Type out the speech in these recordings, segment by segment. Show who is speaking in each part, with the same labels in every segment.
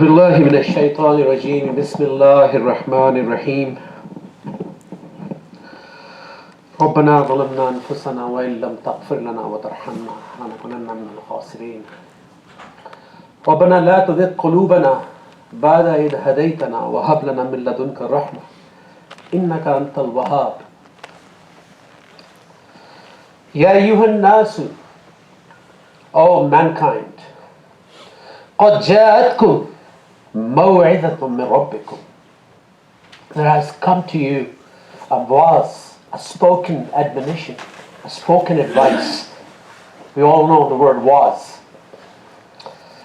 Speaker 1: بالله من الشيطان الرجيم بسم الله الرحمن الرحيم ربنا ظلمنا أنفسنا وإن لم تغفر لنا وترحمنا لنكونن من الخاسرين ربنا لا تزغ قلوبنا بعد إذ هديتنا وهب لنا من لدنك الرحمة إنك أنت الوهاب يا أيها الناس O mankind قد جاءتكم موعظة من ربكم. There has come to you a voice, a spoken admonition, a spoken advice. We all know the word was.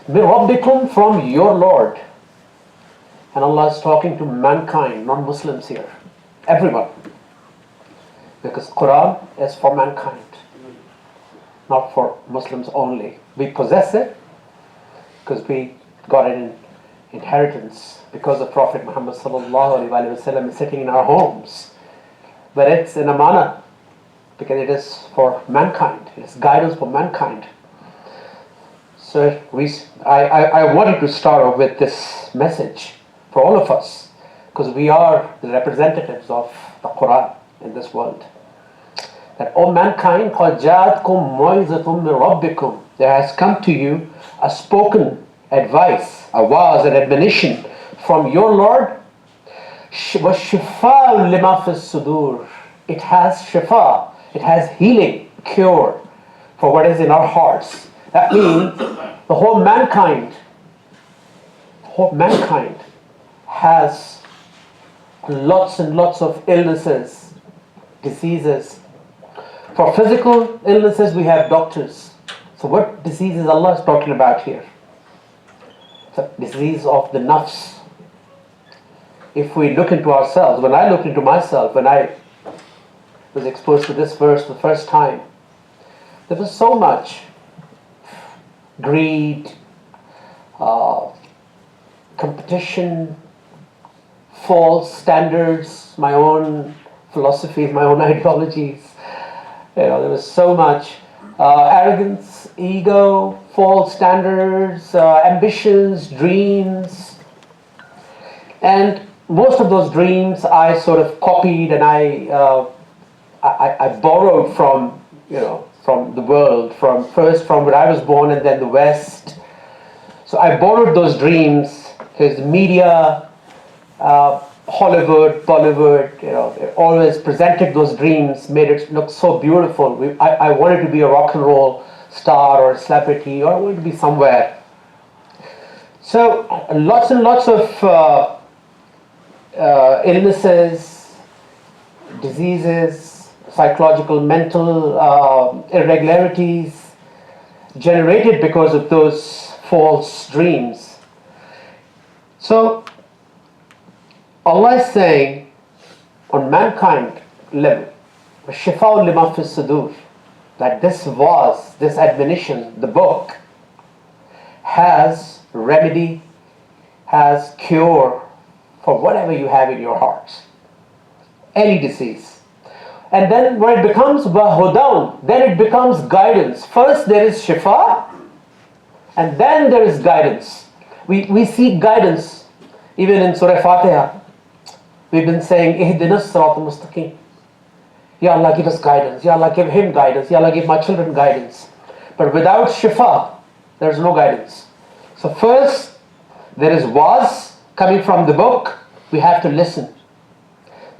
Speaker 1: من ربكم, from your Lord. And Allah is talking to mankind, non-Muslims here. Everyone. Because Quran is for mankind, not for Muslims only. We possess it because we got it in inheritance because the Prophet Muhammad sallallahu alaihi wasallam is sitting in our homes. But it's an amana because it is for mankind. It is guidance for mankind. So I wanted to start off with this message for all of us because we are the representatives of the Quran in this world. That, O mankind, قَدْ جَاءَتْكُمْ مَوْعِظَةٌ مِّن رَبِّكُمْ. There has come to you a spoken advice, a wa'az, an admonition from your Lord. وَالشِّفَاءُ لِمَا فِي الصُّدُورِ. It has shifa, it has healing, cure for what is in our hearts. That means the whole mankind has lots and lots of illnesses, diseases. For physical illnesses, we have doctors. So what diseases Allah is talking about here? The disease of the nafs. If we look into ourselves, when I look into myself, when I was exposed to this verse the first time, there was so much greed, competition, false standards, my own philosophies, my own ideologies. There was so much arrogance, ego, false standards, ambitions, dreams. And most of those dreams I sort of copied and I borrowed from, from the world, from where I was born and then the West. So I borrowed those dreams because media, Hollywood, Bollywood, they always presented those dreams, made it look so beautiful. I wanted to be a rock and roll star or a celebrity, or I wanted to be somewhere. So lots and lots of illnesses, diseases, psychological, mental irregularities generated because of those false dreams. So Allah is saying on mankind level, شِفَاءٌ لِمَا فِي الصُّدُورِ, that this was, this admonition, the book, has remedy, has cure for whatever you have in your hearts. Any disease. And then when it becomes wahudan, then it becomes guidance. First there is shifa, and then there is guidance. We seek guidance even in Surah Fatiha. We've been saying, Ihdina as-siratal mustaqim. Ya Allah, give us guidance. Ya Allah, give him guidance. Ya Allah, give my children guidance. But without shifa, there's no guidance. So first, there is waz coming from the book. We have to listen.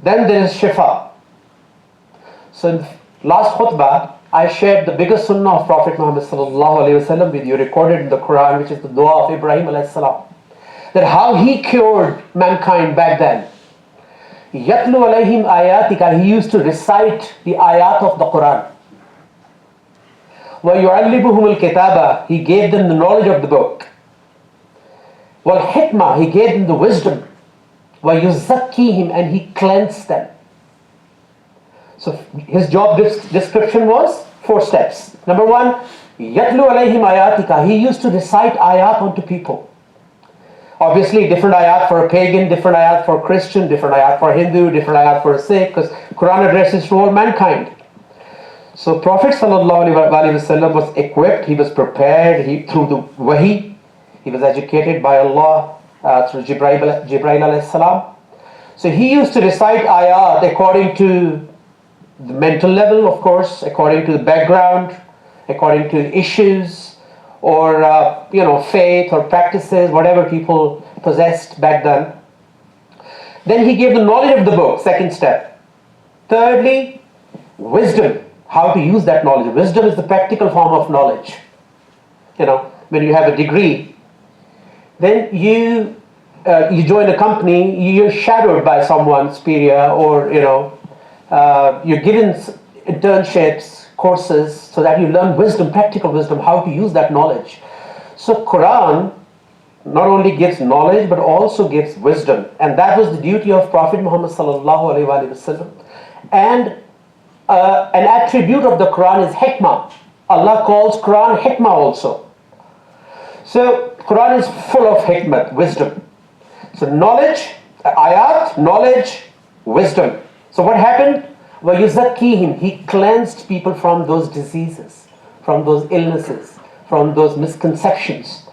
Speaker 1: Then there is shifa. So in last khutbah, I shared the biggest sunnah of Prophet Muhammad sallallahu alaihi wasallam with you, recorded in the Quran, which is the dua of Ibrahim alayhi salam. That how he cured mankind back then. Yatlu alayhim ayatika, he used to recite the ayat of the Quran. Wa yu'allibuhum al-kitaba, he gave them the knowledge of the book. Wal hikmah, he gave them the wisdom. Wa yuzakkihim, and he cleansed them. So his job description was 4 steps. Number 1, yatlu alayhim ayatika, he used to recite ayat onto people. Obviously, different ayat for a pagan, different ayat for a Christian, different ayat for a Hindu, different ayat for a Sikh, because Quran addresses to all mankind. So Prophet ﷺ was equipped, he was prepared, through the wahi, he was educated by Allah, through Jibreel alayhi salam. So he used to recite ayat according to the mental level, of course, according to the background, according to issues, or faith or practices, whatever people possessed back then. Then he gave the knowledge of the book, second step. Thirdly, wisdom, how to use that knowledge. Wisdom is the practical form of knowledge. When you have a degree, then you join a company, you're shadowed by someone superior, or you're given internships, courses, so that you learn wisdom, practical wisdom, how to use that knowledge. So Quran not only gives knowledge but also gives wisdom, and that was the duty of Prophet Muhammad sallallahu alaihi wasallam. And an attribute of the Quran is hikmah. Allah calls Quran hikmah also. So Quran is full of hikmah, wisdom. So knowledge, ayat, knowledge, wisdom. So what happened? وَيُزَكِّيهِمْ, he cleansed people from those diseases, from those illnesses, from those misconceptions.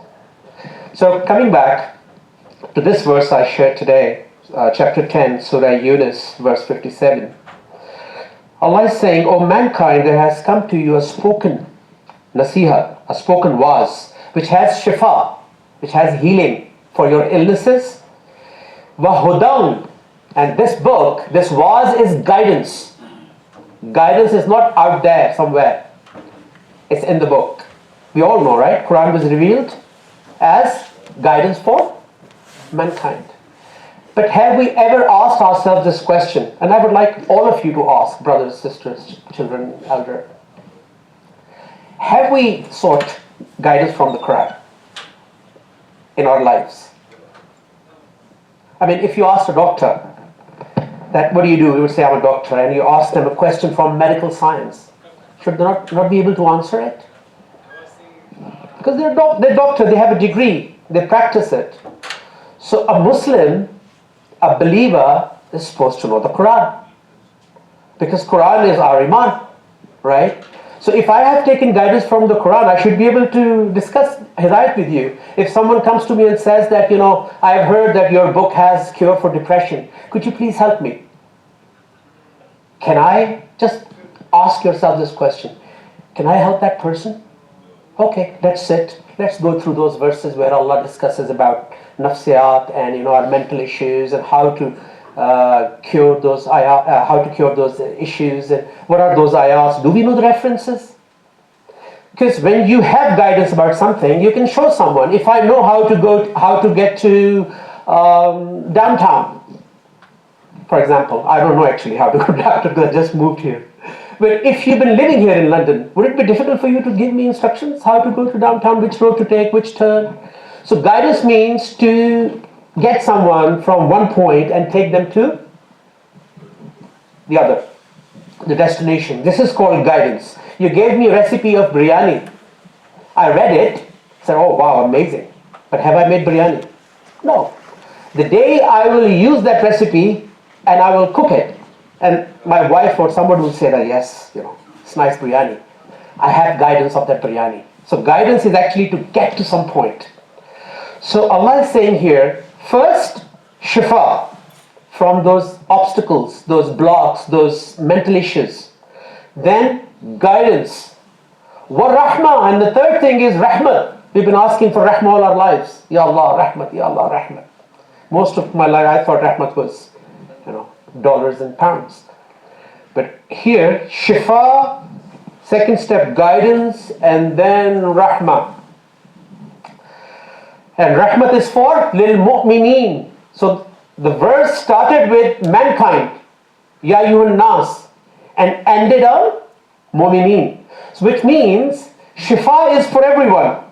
Speaker 1: So coming back to this verse I shared today, chapter 10, Surah Yunus, verse 57. Allah is saying, O mankind, there has come to you a spoken nasiha, a spoken waz, which has shifa, which has healing for your illnesses. Wahudan, and this book, this waz is guidance. Guidance is not out there somewhere. It's in the book. We all know, right? Quran was revealed as guidance for mankind. But have we ever asked ourselves this question? And I would like all of you to ask, brothers, sisters, children, elder. Have we sought guidance from the Quran in our lives? I mean, if you ask a doctor, that what do you do? He would say, I'm a doctor. And you ask them a question from medical science. Should they not be able to answer it? Because they're doctor, they have a degree, they practice it. So a Muslim, a believer, is supposed to know the Quran. Because Quran is our iman, right? So if I have taken guidance from the Quran, I should be able to discuss hidayat with you. If someone comes to me and says that, I have heard that your book has cure for depression, could you please help me? Can I just ask yourself this question? Can I help that person? Okay, let's sit. Let's go through those verses where Allah discusses about nafsiyat and our mental issues and how to cure those issues, and what are those ayahs. Do we know the references? Because when you have guidance about something, you can show someone. If I know how to get to downtown, for example, I don't know actually how to go downtown because I just moved here. But if you've been living here in London, would it be difficult for you to give me instructions how to go to downtown, which road to take, which turn? So guidance means to get someone from one point and take them to the other, the destination. This is called guidance. You gave me a recipe of biryani. I read it, said, oh wow, amazing. But have I made biryani? No. The day I will use that recipe and I will cook it, and my wife or someone will say that, yes, it's nice biryani. I have guidance of that biryani. So guidance is actually to get to some point. So Allah is saying here, first, shifa from those obstacles, those blocks, those mental issues. Then guidance. Wa rahmah, and the third thing is rahmat. We've been asking for rahmah all our lives. Ya Allah, rahmat, Ya Allah, rahmat. Most of my life I thought rahmat was, dollars and pounds. But here, shifa, second step, guidance, and then rahmah. And rahmat is for lil mu'mineen. So the verse started with mankind, ya ayyuhan nas, and ended on mu'mineen. So which means shifa is for everyone.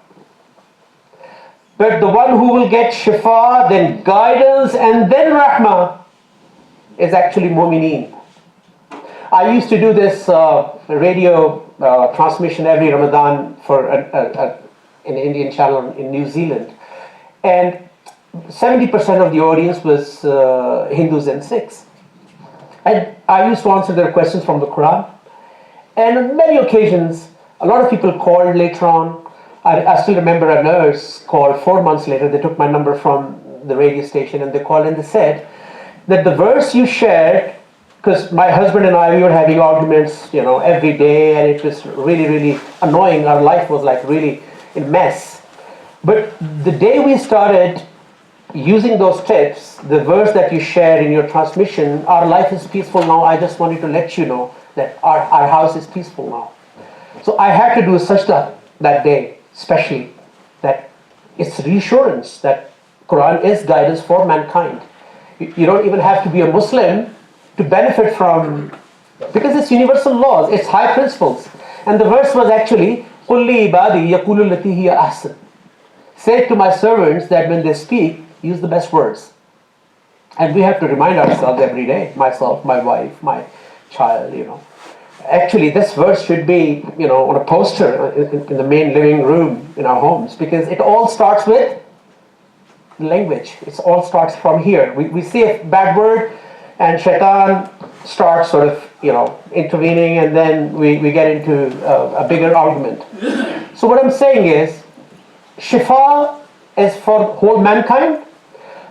Speaker 1: But the one who will get shifa, then guidance, and then rahmah is actually mu'mineen. I used to do this radio transmission every Ramadan for an Indian channel in New Zealand. And 70% of the audience was Hindus and Sikhs. And I used to answer their questions from the Quran. And on many occasions, a lot of people called later on. I still remember a nurse called 4 months later. They took my number from the radio station, and they called and they said that the verse you shared, because my husband and I, we were having arguments, every day, and it was really, really annoying. Our life was like really a mess. But the day we started using those tips, the verse that you shared in your transmission, our life is peaceful now. I just wanted to let you know that our house is peaceful now. So I had to do sajda that day, especially, that it's reassurance that Quran is guidance for mankind. You don't even have to be a Muslim to benefit from, because it's universal laws, it's high principles. And the verse was actually, قُلْ لِعِبَادِي يَقُولُ الَّتِي هِيَ أَحْسَنُ. Say to my servants that when they speak, use the best words. And we have to remind ourselves every day, myself, my wife, my child, Actually, this verse should be, on a poster in the main living room in our homes, because it all starts with language. It all starts from here. We see a bad word, and shaitan starts sort of, intervening, and then we get into a bigger argument. So what I'm saying is, shifa is for whole mankind,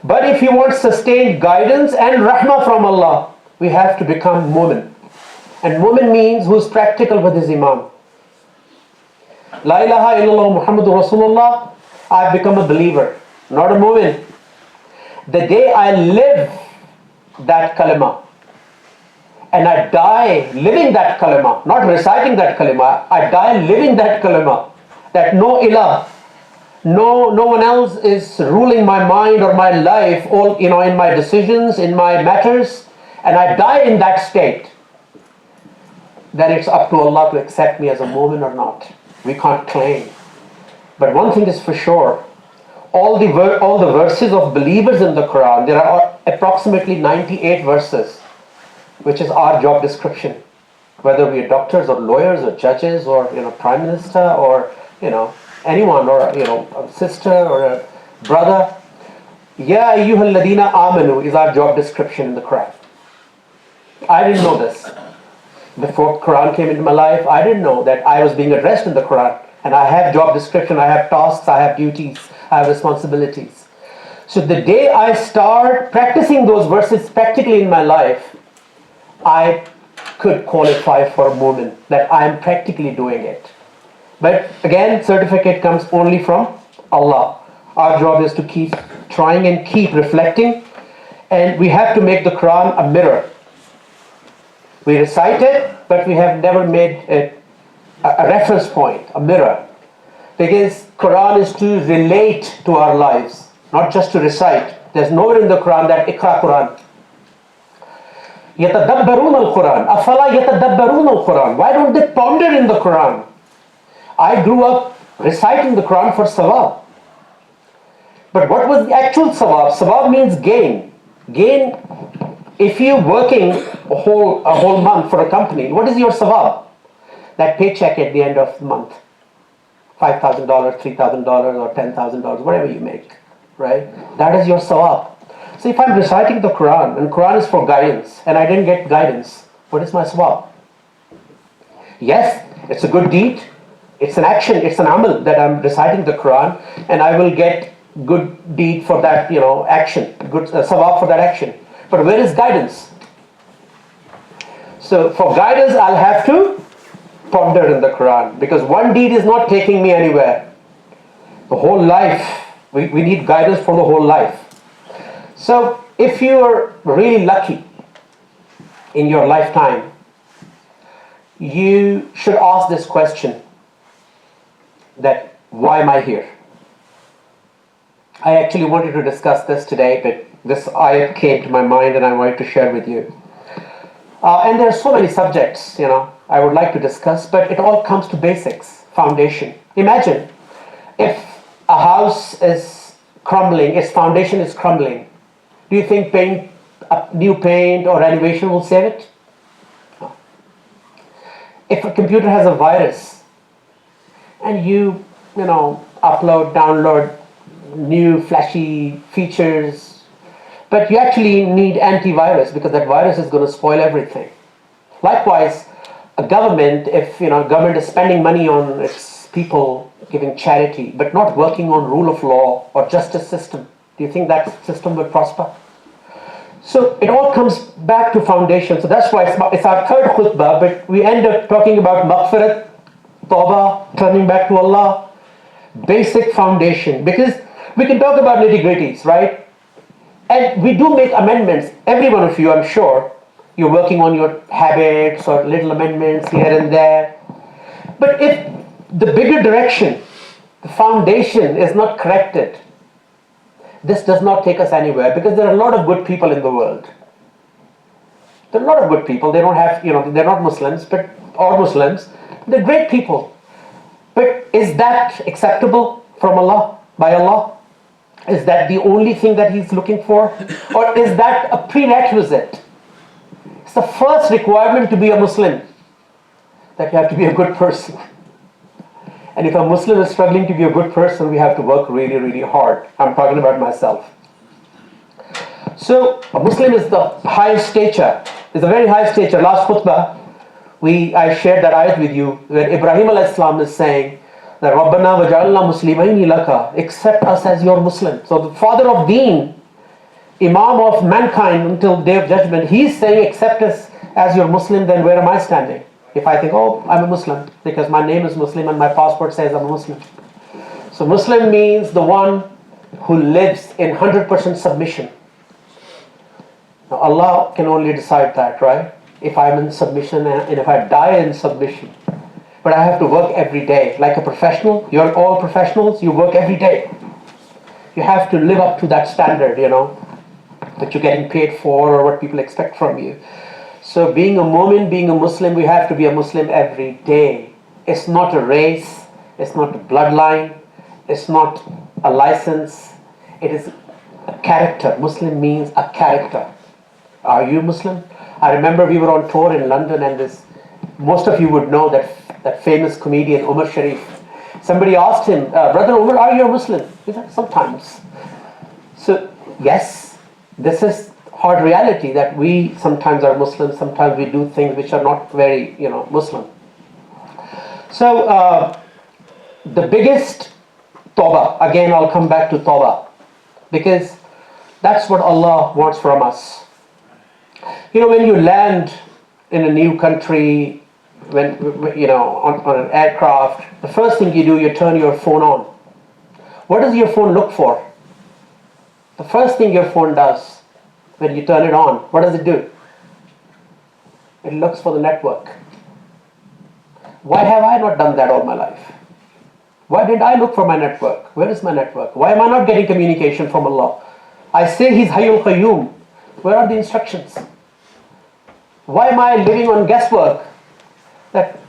Speaker 1: but if you want sustained guidance and rahmah from Allah, we have to become mu'min. And mu'min means who's practical with his iman. La ilaha illallah Muhammadur Rasulullah, I've become a believer, not a mu'min. The day I live that kalima, and I die living that kalima, not reciting that kalima, I die living that kalima, that no ilah, no one else is ruling my mind or my life, all in my decisions, in my matters, and I die in that state, then it's up to Allah to accept me as a mu'min or not. We can't claim. But one thing is for sure, all the verses of believers in the Quran, there are approximately 98 verses, which is our job description. Whether we are doctors or lawyers or judges or prime minister or anyone, or a sister or a brother. Ya ayyuhal ladina amanu is our job description in the Quran. I didn't know this. Before Quran came into my life, I didn't know that I was being addressed in the Quran. And I have job description, I have tasks, I have duties, I have responsibilities. So the day I start practicing those verses practically in my life, I could qualify for a mu'min, that I am practically doing it. But again, certificate comes only from Allah. Our job is to keep trying and keep reflecting. And we have to make the Quran a mirror. We recite it, but we have never made it a reference point, a mirror. Because Quran is to relate to our lives, not just to recite. There's nowhere in the Quran that Iqra Quran. يَتَدَبَّرُونَ الْقُرْآنَ أَفَلَا يَتَدَبَّرُونَ الْقُرْآنَ. Why don't they ponder in the Quran? I grew up reciting the Quran for sawab. But what was the actual sawab? Sawab means gain. Gain, if you're working a whole month for a company, what is your sawab? That paycheck at the end of the month. $5,000, $3,000, or $10,000, whatever you make, right? That is your sawab. So if I'm reciting the Quran, and Quran is for guidance, and I didn't get guidance, what is my sawab? Yes, it's a good deed. It's an action, it's an amal that I'm reciting the Quran, and I will get good deed for that, action, good sawab for that action. But where is guidance? So for guidance, I'll have to ponder in the Quran, because one deed is not taking me anywhere. The whole life, we need guidance for the whole life. So if you are really lucky in your lifetime, you should ask this question, that why am I here? I actually wanted to discuss this today, but this ayat came to my mind and I wanted to share with you. And there are so many subjects, I would like to discuss, but it all comes to basics, foundation. Imagine if a house is crumbling, its foundation is crumbling. Do you think new paint or renovation will save it? No. If a computer has a virus and you upload, download new flashy features, but you actually need antivirus because that virus is going to spoil everything. Likewise, a government, if government is spending money on its people, giving charity, but not working on rule of law or justice system, Do you think that system will prosper? So it all comes back to foundation. So that's why it's our third khutbah, but we end up talking about maghfirat, tawbah, turning back to Allah, basic foundation. Because we can talk about nitty-gritties, right? And we do make amendments. Every one of you, I'm sure, you're working on your habits or little amendments here and there. But if the bigger direction, the foundation is not corrected, this does not take us anywhere, because there are a lot of good people in the world. There are a lot of good people. They don't have, they're not Muslims, or Muslims. They're great people. But is that acceptable from Allah, by Allah? Is that the only thing that He's looking for? Or is that a prerequisite? It's the first requirement to be a Muslim, that you have to be a good person. And if a Muslim is struggling to be a good person, we have to work really, really hard. I'm talking about myself. So a Muslim is the highest stature. It's a very high stature. Last khutbah, I shared that ayat with you, where Ibrahim alayhis salam is saying that Rabbana waj'alna muslimayni laka, accept us as your Muslim. So the father of deen, Imam of mankind until day of judgment, he's saying accept us as your Muslim. Then where am I standing? If I think, oh, I'm a Muslim because my name is Muslim and my passport says I'm a Muslim. So Muslim means the one who lives in 100% submission. Now Allah can only decide that, right? If I'm in submission and if I die in submission. But I have to work every day. Like a professional, you're all professionals, you work every day. You have to live up to that standard, that you're getting paid for or what people expect from you. So being a mu'min, being a Muslim, we have to be a Muslim every day. It's not a race, it's not a bloodline, it's not a license, it is a character. Muslim means a character. Are you Muslim? I remember we were on tour in London, and most of you would know that famous comedian Umar Sharif. Somebody asked him, Brother Umar, are you a Muslim? He said, sometimes. So yes, this is hard reality that we sometimes are Muslims, sometimes we do things which are not very, Muslim. So the biggest tawbah, again I'll come back to tawbah, because that's what Allah wants from us. When you land in a new country, when on an aircraft, the first thing you do, you turn your phone on. What does your phone look for? The first thing your phone does, when you turn it on, what does it do? It looks for the network. Why have I not done that all my life? Why did I look for my network? Where is my network? Why am I not getting communication from Allah? I say He's Hayyul Qayyum. Where are the instructions? Why am I living on guesswork? That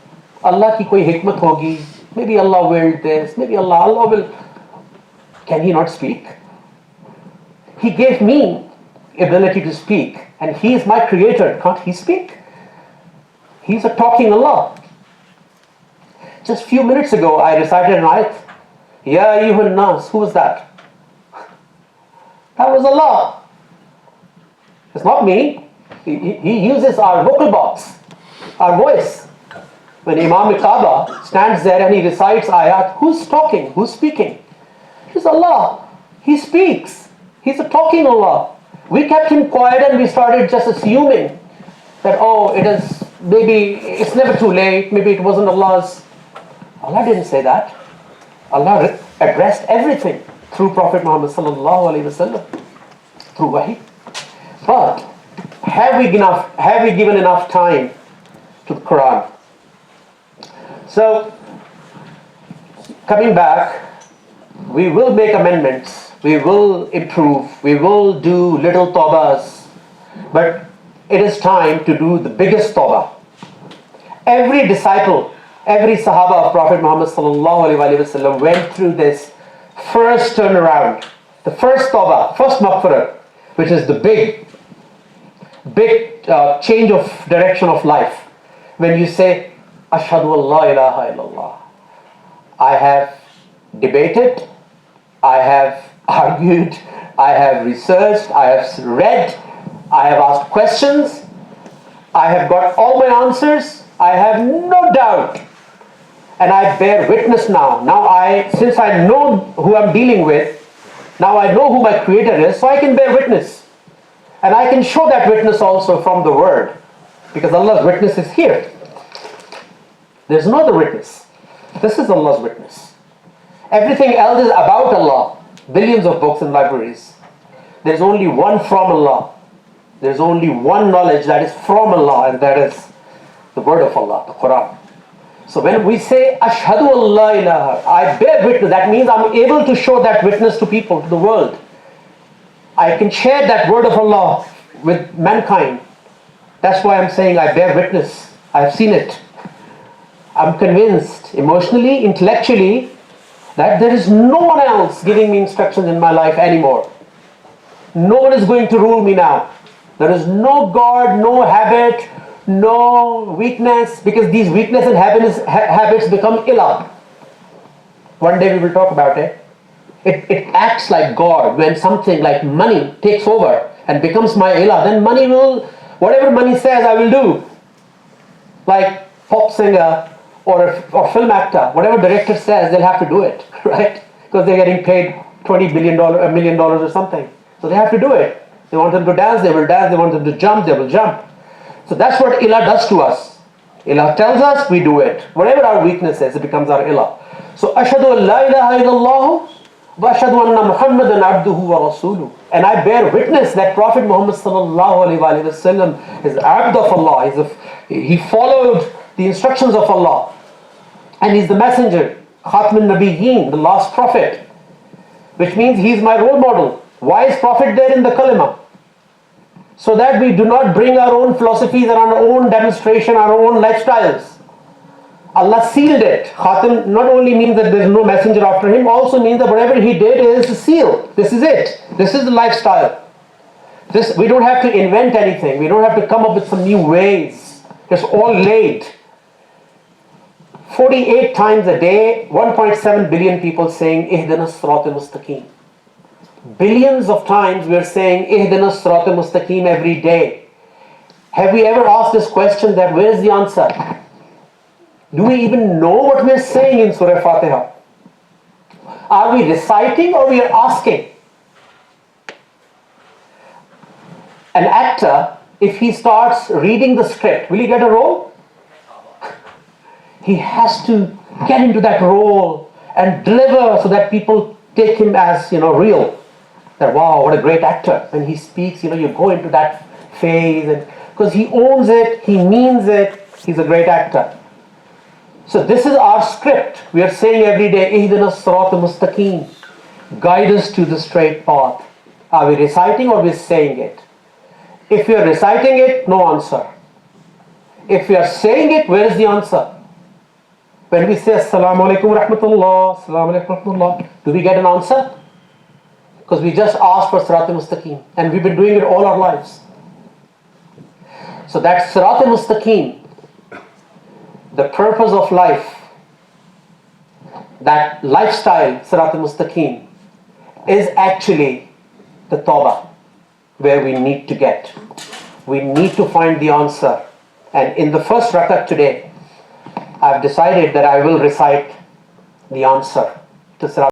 Speaker 1: Allah ki koi hikmat hogi, maybe Allah willed this, maybe Allah will. Can He not speak? He gave me ability to speak, and He is my creator. Can't He speak? He's a talking Allah. Just a few minutes ago I recited an ayat, Ya ayyuhan nas. Who was that? That was Allah. It's not me. He uses our vocal box, our voice. When Imam Kaaba stands there and he recites ayat, who's talking? Who's speaking? It's Allah. He speaks. He's a talking Allah. We kept Him quiet and we started just assuming that, maybe it's never too late, maybe it wasn't Allah's. Allah didn't say that. Allah addressed everything through Prophet Muhammad sallallahu alaihi wasallam, through Wahi. But have we given enough time to the Quran? So, coming back, we will make amendments, we will improve, we will do little tawbahs, but it is time to do the biggest tawbah. Every disciple, every Sahaba of Prophet Muhammad sallallahu alaihi wasallam went through this first turnaround, the first tawbah, first maghfirah, which is the big change of direction of life. When you say, Ashhadu an la ilaha illallah, I have debated, I have argued, I have researched, I have read, I have asked questions, I have got all my answers, I have no doubt, and I bear witness now. Now since I know who I'm dealing with, Now I know who my Creator is, so I can bear witness. And I can show that witness also from the Word. Because Allah's witness is here. There's no other witness. This is Allah's witness. Everything else is about Allah. Billions of books and libraries. There's only one from Allah. There's only one knowledge that is from Allah, and that is the word of Allah, the Quran. So when we say, Ashhadu Allah ilaha, I bear witness, that means I'm able to show that witness to people, to the world. I can share that word of Allah with mankind. That's why I'm saying I bear witness. I've seen it. I'm convinced, emotionally, intellectually, that there is no one else giving me instructions in my life anymore. No one is going to rule me now. There is no God, no habit, no weakness, because these weakness and habits become ilah. One day we will talk about it. It acts like God. When something like money takes over and becomes my ilah, then money will, whatever money says, I will do. Like pop singer or film actor, whatever director says, they'll have to do it, right? Because they're getting paid $20 billion, $1 million or something. So they have to do it. They want them to dance, they will dance. They want them to jump, they will jump. So that's what ilah does to us. Ilah tells us, we do it. Whatever our weakness is, it becomes our ilah. So, Ashhadu an la ilaha illallah wa ashhadu anna Muhammadan abduhu wa rasuluh. And I bear witness that Prophet Muhammad sallallahu alaihi wasallam is abd of Allah. He followed the instructions of Allah. And he's the messenger, Khatmun Nabiyyin, the last prophet. Which means he's my role model. Why is Prophet there in the kalima? So that we do not bring our own philosophies and our own demonstration, our own lifestyles. Allah sealed it. Khatam not only means that there is no messenger after him, also means that whatever he did is sealed. This is it. This is the lifestyle. We don't have to invent anything. We don't have to come up with some new ways. It's all laid. 48 times a day, 1.7 billion people saying, Ihdina as-siratal mustaqim. Billions of times we are saying Ihdina as-siratal mustaqim every day. Have we ever asked this question that where is the answer? Do we even know what we are saying in Surah Fatiha? Are we reciting or we are asking? An actor, if he starts reading the script, will he get a role? He has to get into that role and deliver so that people take him as real. That wow, what a great actor. When he speaks, you go into that phase, and because he owns it, he means it, he's a great actor. So this is our script. We are saying every day, Ihdina as-siratal mustaqim. Guide us to the straight path. Are we reciting or are we saying it? If we are reciting it, no answer. If we are saying it, where is the answer? When we say Assalamu alaikum rahmatullah, Assalamu alaikum rahmatullah, do we get an answer? Because we just asked for Siratul Mustaqim, and we've been doing it all our lives. So that Siratul Mustaqim, the purpose of life, that lifestyle Siratul Mustaqim, is actually the Tawbah, where we need to get. We need to find the answer. And in the first rakat today, I've decided that I will recite the answer to Siratul